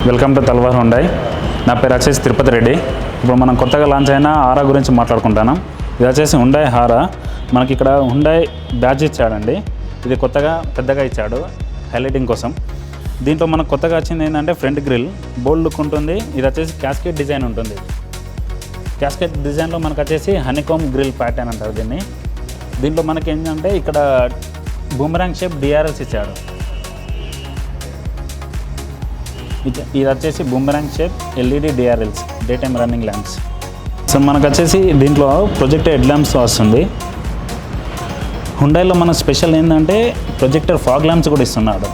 Welcome to Talwar Hyundai. నా పేరు వచ్చేసి తిరుపతి రెడ్డి. ఇప్పుడు మనం కొత్తగా లాంచ్ అయిన ఆరా గురించి మాట్లాడుకుంటున్నాం. ఇది వచ్చేసి హుండై ఆరా. మనకి ఇక్కడ హుండై బ్యాడ్జ్ ఇచ్చాడండి. ఇది కొత్తగా పెద్దగా ఇచ్చాడు హైలైటింగ్ కోసం. దీంట్లో మనకు కొత్తగా వచ్చింది ఏంటంటే ఫ్రంట్ గ్రిల్ బోల్డ్ లుక్ ఉంటుంది. ఇది వచ్చేసి క్యాస్కెట్ డిజైన్ ఉంటుంది. క్యాస్కెట్ డిజైన్లో మనకు వచ్చేసి హనీకోమ్ గ్రిల్ ప్యాటర్న్ అంటారు దీన్ని. దీంట్లో మనకి ఏంటంటే ఇక్కడ బూమరాంగ్ షేప్ డిఆర్ఎల్స్ ఇచ్చాడు. ఇది వచ్చేసి boomerang shape LED DRLs, day time running lamps. So మనకు వచ్చేసి దీంట్లో ప్రొజెక్టర్ హెడ్ ల్యాంప్స్ వస్తుంది. హుండైలో మన స్పెషల్ ఏంటంటే ప్రొజెక్టర్ ఫాగ్ ల్యాంప్స్ కూడా ఇస్తున్నాడు.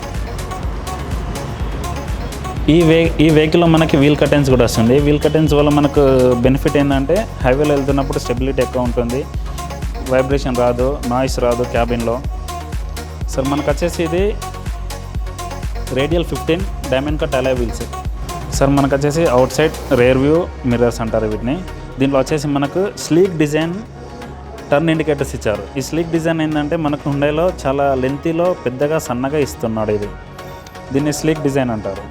ఈ వెహికల్లో మనకి వీల్ కర్టెన్స్ కూడా వస్తుంది. వీల్ కర్టెన్స్ వల్ల మనకు బెనిఫిట్ ఏంటంటే హైవేలో వెళ్తున్నప్పుడు స్టెబిలిటీ ఎక్కువ ఉంటుంది, వైబ్రేషన్ రాదు, నాయిస్ రాదు క్యాబిన్లో. సార్ మనకు వచ్చేసి ఇది రేడియల్ 15 డైమండ్ కట్ అలై వీల్స్. సార్ మనకు వచ్చేసి out side rear view mirrors అంటారు వీటిని. దీంట్లో వచ్చేసి మనకు స్లీక్ డిజైన్ టర్న్ ఇండికేటర్స్ ఇచ్చారు. ఈ స్లీక్ డిజైన్ ఏంటంటే మనకు హుండైలో చాలా లెంతీలో పెద్దగా సన్నగా ఇస్తున్నాడు. దీన్ని స్లీక్ డిజైన్ అంటారు.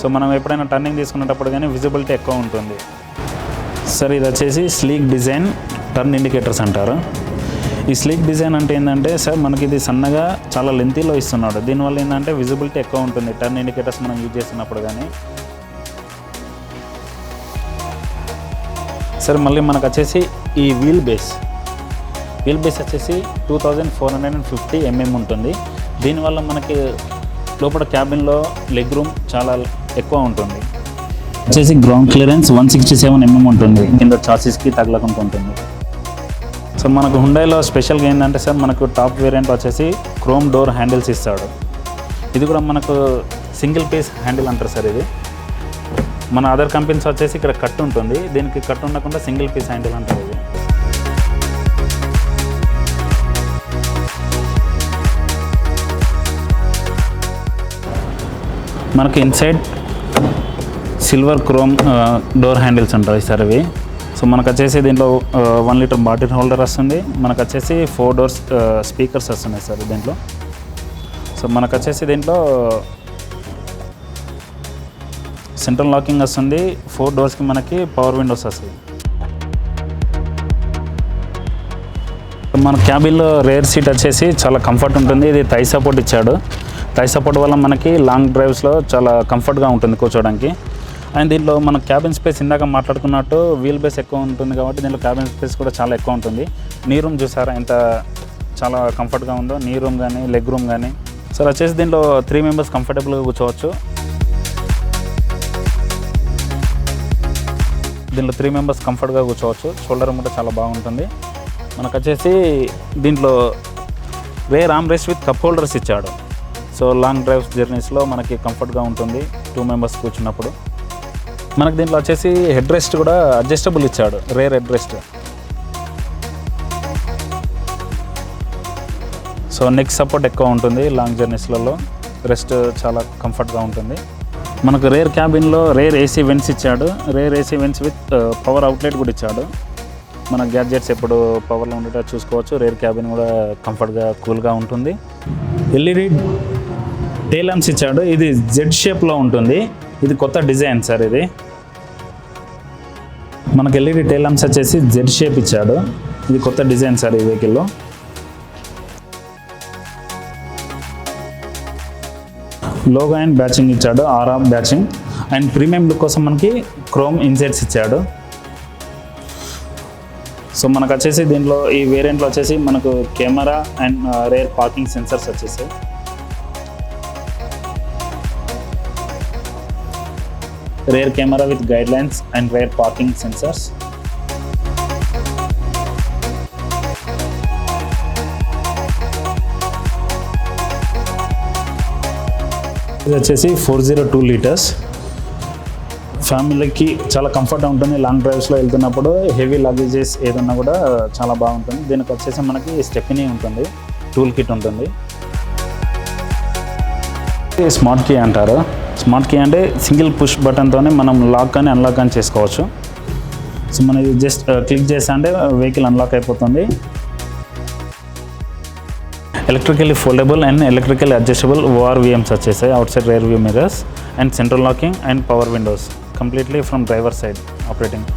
సో మనం ఎప్పుడైనా టర్నింగ్ తీసుకునేటప్పుడు కానీ విజిబిలిటీ ఎక్కువ ఉంటుంది. సార్ ఇది వచ్చేసి స్లీక్ డిజైన్ టర్న్ ఇండికేటర్స్ అంటారు. ఈ స్లీక్ డిజైన్ అంటే ఏంటంటే సార్ మనకి ఇది సన్నగా చాలా లెంతీలో ఇస్తున్నాడు. దీనివల్ల ఏంటంటే విజిబిలిటీ ఎక్కువ ఉంటుంది టర్న్ ఇండికేటర్స్ మనం యూజ్ చేస్తున్నప్పుడు కానీ. సార్ మళ్ళీ మనకు వచ్చేసి ఈ వీల్ బేస్ వచ్చేసి 2450 mm ఉంటుంది. దీనివల్ల మనకి లోపల క్యాబిన్లో లెగ్ రూమ్ చాలా ఎక్కువ ఉంటుంది. వచ్చేసి గ్రౌండ్ క్లియరెన్స్ 167 mm ఉంటుంది. కింద చాసిస్కి తగలకుండా ఉంటుంది. సో మనకు హుండైలో స్పెషల్గా ఏంటంటే సార్ మనకు టాప్ వేరియంట్ వచ్చేసి క్రోమ్ డోర్ హ్యాండిల్స్ ఇస్తాడు. ఇది కూడా మనకు సింగిల్ పీస్ హ్యాండిల్ అంటారు సార్. ఇది మన అదర్ కంపెనీస్ వచ్చేసి ఇక్కడ కట్ ఉంటుంది, దీనికి కట్ ఉండకుండా సింగిల్ పీస్ హ్యాండిల్ అంటారు. ఇది మనకి inside silver chrome door handles ఉంటాయి సార్ ఇవి. సో మనకు వచ్చేసి దీంట్లో 1 లీటర్ బాటిల్ హోల్డర్ వస్తుంది. మనకు వచ్చేసి 4 డోర్స్ స్పీకర్స్ వస్తున్నాయి సార్ దీంట్లో. సో మనకు వచ్చేసి దీంట్లో సెంట్రల్ లాకింగ్ వస్తుంది. 4 డోర్స్కి మనకి పవర్ విండోస్ వస్తాయి. మన క్యాబిన్లో రేర్ సీట్ వచ్చేసి చాలా కంఫర్ట్ ఉంటుంది. ఇది థై సపోర్ట్ ఇచ్చాడు. థై సపోర్ట్ వల్ల మనకి లాంగ్ డ్రైవ్స్లో చాలా కంఫర్ట్గా ఉంటుంది కూర్చోడానికి. అండ్ దీంట్లో మన క్యాబిన్ స్పేస్ ఇందాక మాట్లాడుకున్నట్టు వీల్ బేస్ ఎక్కువ ఉంటుంది కాబట్టి దీంట్లో క్యాబిన్ స్పేస్ కూడా చాలా ఎక్కువ ఉంటుంది. నీ రూమ్ చూసారా ఎంత చాలా కంఫర్ట్గా ఉందో, నీ రూమ్ కానీ లెగ్ రూమ్ కానీ. సార్ వచ్చేసి దీంట్లో 3 మెంబర్స్ కంఫర్టబుల్గా కూర్చోవచ్చు. దీంట్లో 3 మెంబర్స్ కంఫర్ట్గా కూర్చోవచ్చు. షోల్డర్ కూడా చాలా బాగుంటుంది. మనకు వచ్చేసి దీంట్లో rare arm rest with cup holders ఇచ్చాడు. సో లాంగ్ డ్రైవ్స్ జర్నీస్లో మనకి కంఫర్ట్గా ఉంటుంది 2 మెంబర్స్ కూర్చున్నప్పుడు. మనకు దీంట్లో వచ్చేసి హెడ్ రెస్ట్ కూడా అడ్జస్టబుల్ ఇచ్చాడు, rare head rest. So neck support ఎక్కువ ఉంటుంది లాంగ్ జర్నీస్లలో, రెస్ట్ చాలా కంఫర్ట్గా ఉంటుంది. మనకు రేర్ క్యాబిన్లో రేర్ ఏసీ వెంట్స్ ఇచ్చాడు. Rare AC vents with power outlet కూడా ఇచ్చాడు. మన గ్యాడ్జెట్స్ ఎప్పుడు పవర్లో ఉండేటట్టు చూసుకోవచ్చు. రేర్ క్యాబిన్ కూడా కంఫర్ట్గా కూల్గా ఉంటుంది. ఎల్ఈడి టెయిల్ ల్యాంప్స్ ఇచ్చాడు. ఇది జెడ్ షేప్లో ఉంటుంది. ఇది కొత్త డిజైన్ సార్. ఇది మనకు ఎల్ఈడి టెయిల్ ల్యాంప్స్ వచ్చేసి జెడ్ షేప్ ఇచ్చాడు. ఇది కొత్త డిజైన్ సార్ ఈ వెహికల్లో. లోగో అండ్ బ్యాచింగ్ ఇచ్చాడు, ఆరా బ్యాచింగ్. అండ్ ప్రీమియం లుక్ కోసం మనకి క్రోమ్ ఇన్సైడ్స్ ఇచ్చాడు. సో మనకు వచ్చేసి దీంట్లో ఈ వేరియంట్లో వచ్చేసి మనకు camera and rear parking sensors వచ్చేసాయి. Rear camera with guidelines and rear parking sensors. ఇది వచ్చేసి 402 లీటర్స్. ఫ్యామిలీకి చాలా కంఫర్ట్గా ఉంటుంది. లాంగ్ డ్రైవ్స్లో వెళ్తున్నప్పుడు హెవీ లగేజెస్ ఏదన్నా కూడా చాలా బాగుంటుంది. దీనికి వచ్చేసి మనకి స్టెప్నీ ఉంటుంది, టూల్ కిట్ ఉంటుంది. స్మార్ట్ కీ అంటారు. స్మార్ట్ కీ అంటే సింగిల్ పుష్ బటన్తోనే మనం లాక్ కానీ అన్లాక్ కానీ చేసుకోవచ్చు. సో మనం జస్ట్ క్లిక్ చేస్తే అంటే వెహికల్ అన్లాక్ అయిపోతుంది. electrically foldable and electrically adjustable ORVMs వచ్చేసాయి, outside rear view mirrors and central locking and power Windows completely from driver side operating.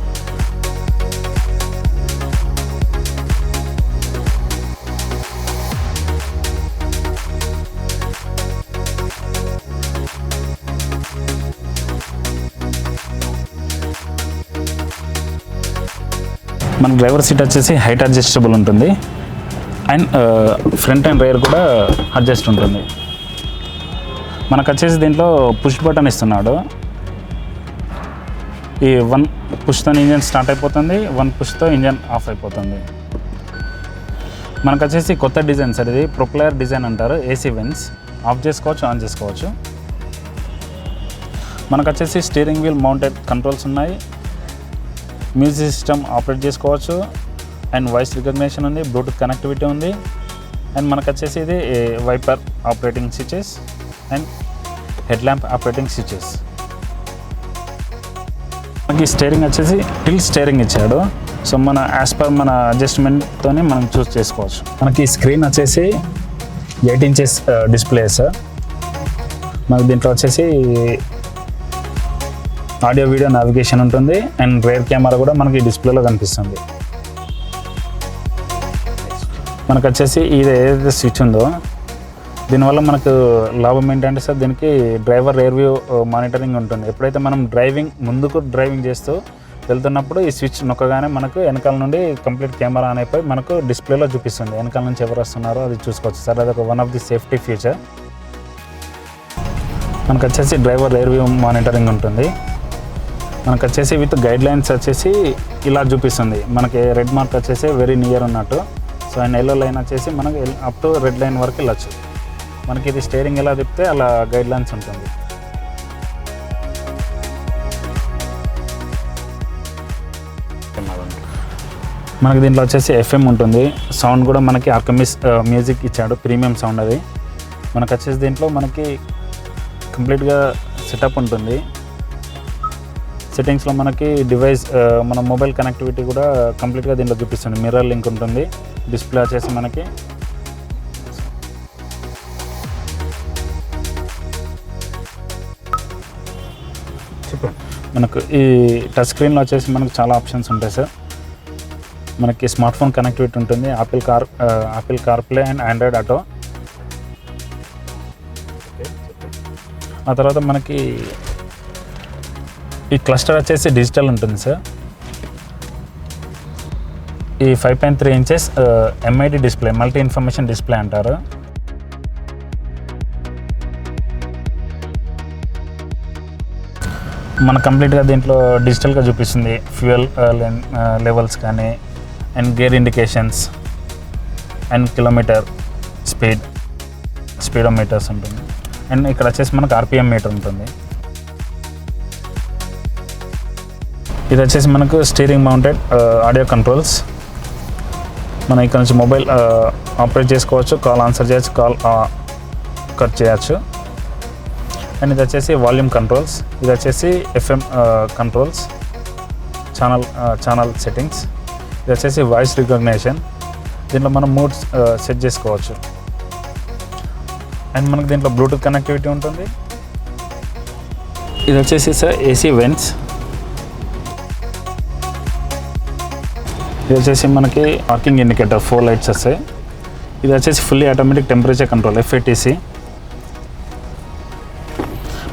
మన డ్రైవర్ సీట్ వచ్చేసి హైట్ అడ్జస్టబుల్ ఉంటుంది అండ్ ఫ్రంట్ అండ్ రేర్ కూడా adjust ఉంటుంది. మనకు వచ్చేసి దీంట్లో పుష్ బటన్ ఇస్తున్నాడు. ఈ 1 పుష్తో ఇంజన్ స్టార్ట్ అయిపోతుంది, 1 పుష్తో ఇంజన్ ఆఫ్ అయిపోతుంది. మనకు వచ్చేసి కొత్త డిజైన్ సార్, ఇది ప్రొక్లయర్ డిజైన్ అంటారు. ఏసీ వెన్స్ ఆఫ్ చేసుకోవచ్చు, ఆన్ చేసుకోవచ్చు. మనకు వచ్చేసి స్టీరింగ్ వీల్ మౌంటెడ్ కంట్రోల్స్ ఉన్నాయి, మ్యూజిక్ సిస్టమ్ ఆపరేట్ చేసుకోవచ్చు అండ్ వాయిస్ రికగ్నిషన్ ఉంది, బ్లూటూత్ కనెక్టివిటీ ఉంది అండ్ మనకు వచ్చేసి ఇది wiper operating switches and head lamp operating switches. మనకి స్టీరింగ్ వచ్చేసి టిల్ స్టీరింగ్ ఇచ్చాడు. సో మన యాజ్ పర్ మన అడ్జస్ట్మెంట్తోనే మనం చూస్ చేసుకోవచ్చు. మనకి స్క్రీన్ వచ్చేసి 8 ఇంచెస్ డిస్ప్లే సార్. మనకి దీంట్లో వచ్చేసి ఆడియో వీడియో నావిగేషన్ ఉంటుంది అండ్ రేర్ కెమెరా కూడా మనకి డిస్ప్లేలో కనిపిస్తుంది. మనకు వచ్చేసి ఇది ఏదైతే స్విచ్ ఉందో దీనివల్ల మనకు లాభం ఏంటంటే సార్, దీనికి డ్రైవర్ రేర్ వ్యూ మానిటరింగ్ ఉంటుంది. ఎప్పుడైతే మనం ముందుకు డ్రైవింగ్ చేస్తూ వెళ్తున్నప్పుడు ఈ స్విచ్ నొక్కగానే మనకు వెనకాల నుండి కంప్లీట్ కెమెరా ఆన్ అయిపోయి మనకు డిస్ప్లేలో చూపిస్తుంది వెనకాల నుంచి ఎవరు వస్తున్నారో అది చూసుకోవచ్చు సార్. అది ఒక 1 ఆఫ్ ది సేఫ్టీ ఫీచర్. మనకు వచ్చేసి డ్రైవర్ రేర్ వ్యూ మానిటరింగ్ ఉంటుంది. మనకు వచ్చేసి విత్ గైడ్ లైన్స్ వచ్చేసి ఇలా చూపిస్తుంది. మనకి రెడ్ మార్క్ వచ్చేసి వెరీ నియర్ ఉన్నట్టు. సో అండ్ ఎల్లో లైన్ వచ్చేసి మనకు అప్ టు రెడ్ లైన్ వరకు వెళ్ళచ్చు. మనకి ఇది స్టీరింగ్ ఎలా తిప్పితే అలా గైడ్ లైన్స్ ఉంటుంది. మనకి దీంట్లో వచ్చేసి FM ఉంటుంది. సౌండ్ కూడా మనకి ఆర్కమిస్ మ్యూజిక్ ఇచ్చాడు, ప్రీమియం సౌండ్ అది. మనకు వచ్చేసి దీంట్లో మనకి కంప్లీట్గా సెటప్ ఉంటుంది. సెట్టింగ్స్లో మనకి డివైస్ మన మొబైల్ కనెక్టివిటీ కూడా కంప్లీట్గా దీంట్లో చూపిస్తుంది. మిర్రర్ లింక్ ఉంటుంది. డిస్ప్లే వచ్చేసి మనకి మనకు ఈ టచ్ స్క్రీన్లో వచ్చేసి మనకు చాలా ఆప్షన్స్ ఉంటాయి సార్. మనకి స్మార్ట్ ఫోన్ కనెక్టివిటీ ఉంటుంది, Apple CarPlay and Android auto. ఆ తర్వాత మనకి ఈ క్లస్టర్ వచ్చేసి డిజిటల్ ఉంటుంది సార్. ఈ 5.3 inches MID display, multi information display అంటారు. మన కంప్లీట్గా దీంట్లో డిజిటల్గా చూపిస్తుంది ఫ్యూయల్ లెవెల్స్ కానీ and gear indications and kilometre speedometers ఉంటుంది. అండ్ ఇక్కడ వచ్చేసి మనకు RPM మీటర్ ఉంటుంది. ఇది వచ్చేసి మనకు స్టీరింగ్ మౌంటెడ్ ఆడియో కంట్రోల్స్. మనం ఇక్కడ నుంచి మొబైల్ ఆపరేట్ చేసుకోవచ్చు, కాల్ ఆన్సర్ చేయొచ్చు, కాల్ కట్ చేయొచ్చు. అండ్ ఇది వచ్చేసి వాల్యూమ్ కంట్రోల్స్. ఇది వచ్చేసి FM కంట్రోల్స్, ఛానల్ సెట్టింగ్స్. ఇది వచ్చేసి వాయిస్ రికగ్నిషన్. దీంట్లో మనం మూడ్స్ సెట్ చేసుకోవచ్చు. అండ్ మనకు దీంట్లో బ్లూటూత్ కనెక్టివిటీ ఉంటుంది. ఇది వచ్చేసి సార్ AC వెంట్స్. ఇది వచ్చేసి మనకి పార్కింగ్ ఇండికేటర్ 4 లైట్స్ వస్తాయి. ఇది వచ్చేసి fully automatic temperature control FATC.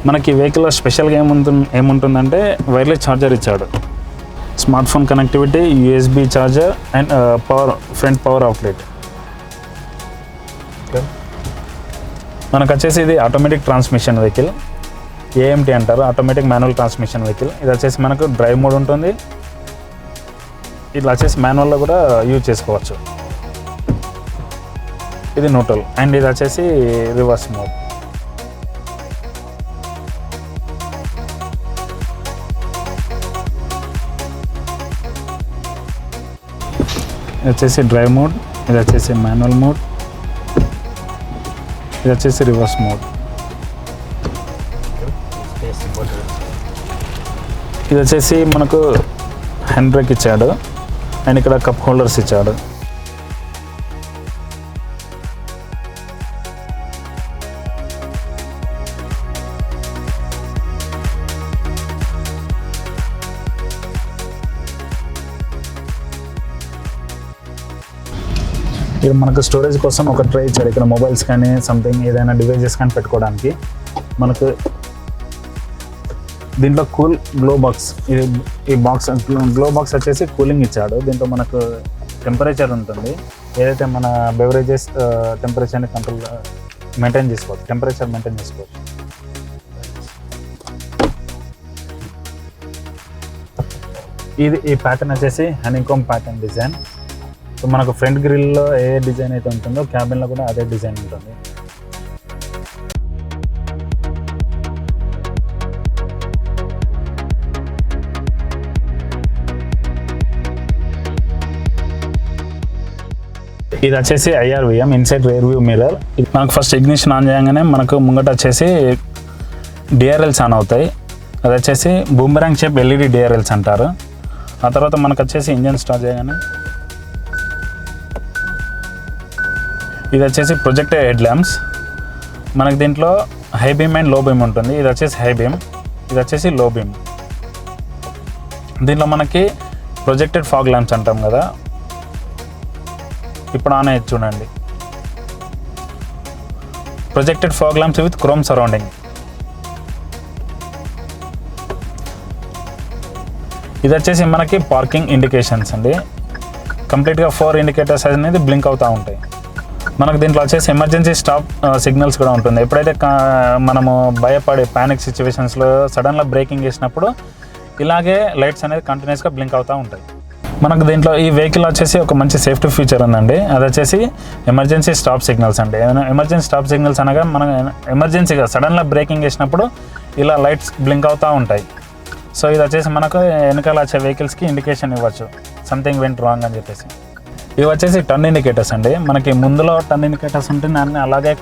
మనకి వెహికల్లో స్పెషల్గా ఏముంటుందంటే వైర్లెస్ ఛార్జర్ ఇచ్చాడు, smart phone connectivity, USB charger and front power outlet. మనకు వచ్చేసి ఇది ఆటోమేటిక్ ట్రాన్స్మిషన్ వెహికల్, AMT అంటారు, ఆటోమేటిక్ మాన్యువల్ ట్రాన్స్మిషన్ వెహికల్. ఇది వచ్చేసి మనకు డ్రైవ్ మోడ్ ఉంటుంది. ఇట్లా వచ్చేసి మాన్యువల్లో కూడా యూజ్ చేసుకోవచ్చు. ఇది న్యూట్రల్. అండ్ ఇది వచ్చేసి రివర్స్ మోడ్. ఇది వచ్చేసి డ్రైవ్ మోడ్, ఇది వచ్చేసి మాన్యువల్ మోడ్, ఇది వచ్చేసి రివర్స్ మోడ్. ఇది వచ్చేసి మనకు హ్యాండ్ బ్రేక్ ఇచ్చాడు అండ్ ఇక్కడ కప్ హోల్డర్స్ ఇచ్చాడు. ఇక్కడ మనకు స్టోరేజ్ కోసం ఒక ట్రే ఇచ్చారు. ఇక్కడ మొబైల్స్ కానీ సంథింగ్ ఏదైనా డివైజెస్ కానీ పెట్టుకోవడానికి. మనకు దీంట్లో గ్లో బాక్స్, ఈ బాక్స్ గ్లో బాక్స్ వచ్చేసి కూలింగ్ ఇచ్చాడు. దీంట్లో మనకు టెంపరేచర్ ఉంటుంది. ఏదైతే మన బెవరేజెస్ టెంపరేచర్ని మెయింటైన్ చేసుకోవచ్చు, టెంపరేచర్ మెయింటైన్ చేసుకోవచ్చు. ఈ ప్యాటర్న్ వచ్చేసి హనీకామ్ ప్యాటర్న్ డిజైన్. సో మనకు ఫ్రంట్ గ్రిల్లో ఏ డిజైన్ అయితే ఉంటుందో క్యాబిన్లో కూడా అదే డిజైన్ ఉంటుంది. ఇది వచ్చేసి IRVM, inside rear view mirror. మనకు ఫస్ట్ ఇగ్నిషన్ ఆన్ చేయగానే మనకు ముంగట వచ్చేసి DRLs ఆన్ అవుతాయి. అది వచ్చేసి బూమరాంగ్ షేప్ LED DRLs అంటారు. ఆ తర్వాత మనకు వచ్చేసి ఇంజన్ స్టార్ట్ చేయగానే ఇది వచ్చేసి ప్రొజెక్టర్ హెడ్ ల్యాంప్స్. మనకు దీంట్లో హై బీమ్ అండ్ లో బీమ్ ఉంటుంది. ఇది వచ్చేసి హై బీమ్, ఇది వచ్చేసి లో బీమ్. దీంట్లో మనకి ప్రొజెక్టెడ్ ఫాగ్ ల్యాంప్స్ అంటాం కదా, ఇప్పుడు ఆన్ అయ్యి చూడండి. Projected fog lamps with chrome surrounding. ఇది వచ్చేసి మనకి పార్కింగ్ ఇండికేషన్స్ అండి. కంప్లీట్గా 4 ఇండికేటర్స్ అనేది బ్లింక్ అవుతూ ఉంటాయి. మనకు దీంట్లో వచ్చేసి ఎమర్జెన్సీ స్టాప్ సిగ్నల్స్ కూడా ఉంటుంది. ఎప్పుడైతే మనము భయపడే ప్యానిక్ సిచ్యువేషన్స్లో సడన్గా బ్రేకింగ్ చేసినప్పుడు ఇలాగే లైట్స్ అనేది కంటిన్యూస్గా బ్లింక్ అవుతూ ఉంటాయి. మనకు దీంట్లో ఈ వెహికల్ వచ్చేసి ఒక మంచి సేఫ్టీ ఫీచర్ ఉందండి. అది వచ్చేసి ఎమర్జెన్సీ స్టాప్ సిగ్నల్స్ అండి. ఎమర్జెన్సీ స్టాప్ సిగ్నల్స్ అనగా మనం ఎమర్జెన్సీగా సడన్గా బ్రేకింగ్ చేసినప్పుడు ఇలా లైట్స్ బ్లింక్ అవుతూ ఉంటాయి. సో ఇది వచ్చేసి మనకు వెనకాల వచ్చే వెహికల్స్కి ఇండికేషన్ ఇవ్వచ్చు, సంథింగ్ వెంట్ రాంగ్ అని చెప్పేసి. ఇవి వచ్చేసి టర్న్ ఇండికేటర్స్ అండి. మనకి ముందులో టర్న్ ఇండికేటర్స్ ఉంటుంది, అన్నీ అలాగే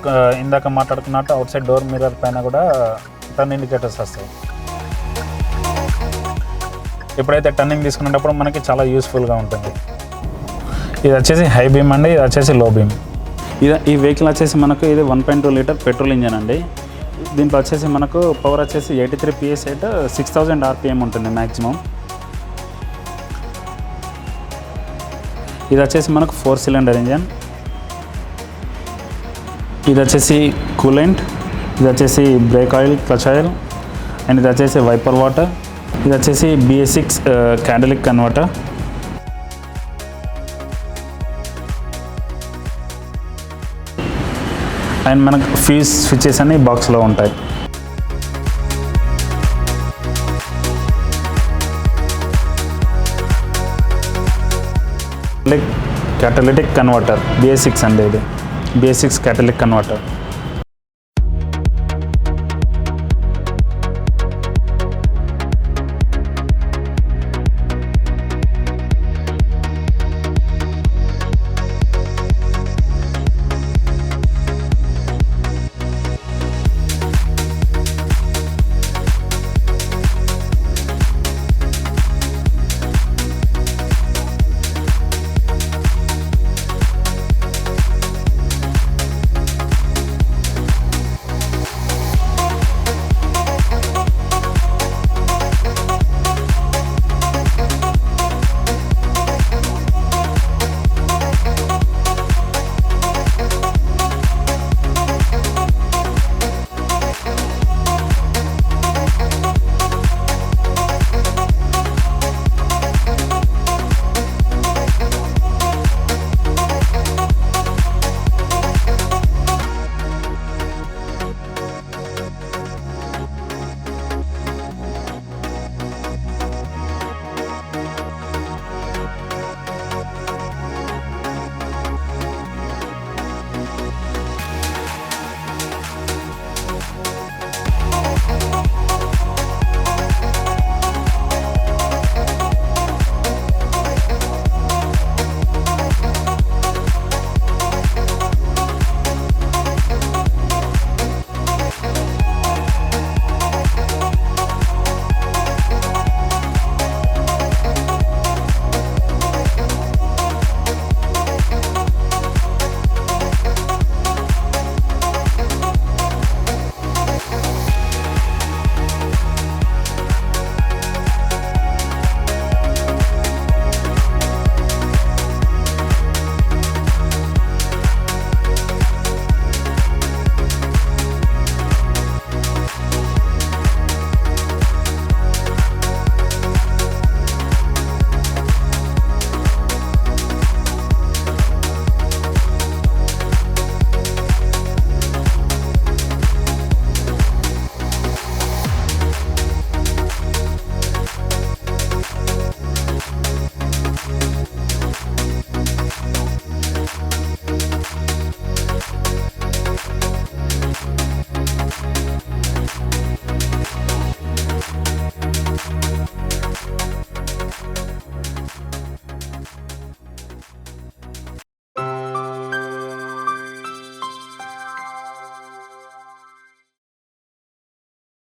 ఇందాక మాట్లాడుకున్నట్టు అవుట్ సైడ్ డోర్ మిర్రర్ పైన కూడా టర్న్ ఇండికేటర్స్ వస్తాయి. ఎప్పుడైతే టర్నింగ్ తీసుకునేటప్పుడు మనకి చాలా యూస్ఫుల్గా ఉంటుంది. ఇది వచ్చేసి హై బీమ్ అండి, ఇది వచ్చేసి లో బీమ్. ఈ వెహికల్ వచ్చేసి మనకు ఇది 1.2 లీటర్ పెట్రోల్ ఇంజన్ అండి. దీంట్లో వచ్చేసి మనకు పవర్ వచ్చేసి 83 PS ఎట్ 6000 RPM ఉంటుంది మ్యాక్సిమం. ఇది వచ్చేసి మనకు 4 సిలిండర్ ఇంజన్. ఇది వచ్చేసి కూలెంట్, ఇది వచ్చేసి break oil, clutch oil, and ఇది వచ్చేసి వైపర్ వాటర్. ఇది వచ్చేసి BS6 క్యాటలిక్ కన్వర్టర్. అండ్ మనకు ఫ్యూజ్ స్విచెస్ అన్ని బాక్స్లో ఉంటాయి. క్యాటలిటిక్ కన్వర్టర్ BS6 అండి, ఇది BS6 క్యాటలిక్ కన్వర్టర్.